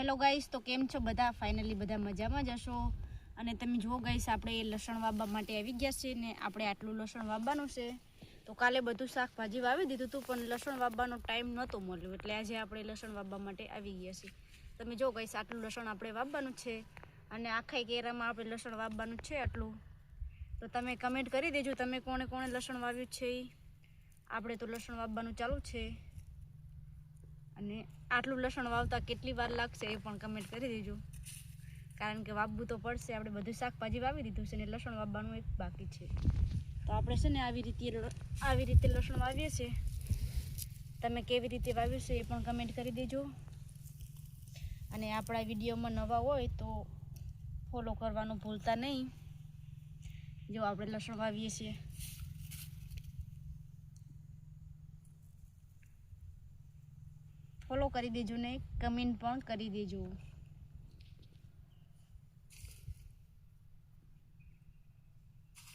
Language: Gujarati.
હેલો ગાઈસ, તો કેમ છો બધા? ફાઇનલી બધા મજામાં જ હશો. અને તમે જુઓ ગાઈસ, આપણે લસણ વાવવા માટે આવી ગયા છીએ ને આપણે આટલું લસણ વાવવાનું છે. તો કાલે બધું શાકભાજી વાવી દીધું હતું, પણ લસણ વાવવાનો ટાઈમ નહોતો મળ્યો, એટલે આજે આપણે લસણ વાવવા માટે આવી ગયા છીએ. તમે જો ગાઈસ, આટલું લસણ આપણે વાવવાનું છે અને આખા કેરામાં આપણે લસણ વાવવાનું છે આટલું. તો તમે કમેન્ટ કરી દેજો તમે કોણે કોણે લસણ વાવ્યું છે. આપણે તો લસણ વાવવાનું ચાલુ છે અને આટલું લસણ વાવતા કેટલી વાર લાગશે એ પણ કમેન્ટ કરી દેજો, કારણ કે વાવવું તો પડશે. આપણે બધું શાકભાજી વાવી દીધું છે ને લસણ વાવવાનું એક બાકી છે. તો આપણે છે ને આવી રીતે લસણ વાવીએ છીએ. તમે કેવી રીતે વાવ્યું છે એ પણ કમેન્ટ કરી દેજો. અને આપણા વિડીયોમાં નવા હોય તો ફોલો કરવાનું ભૂલતા નહીં. જો આપણે લસણ વાવીએ છીએ, ફોલો કરી દેજો ને કમેન્ટ પણ કરી દેજો.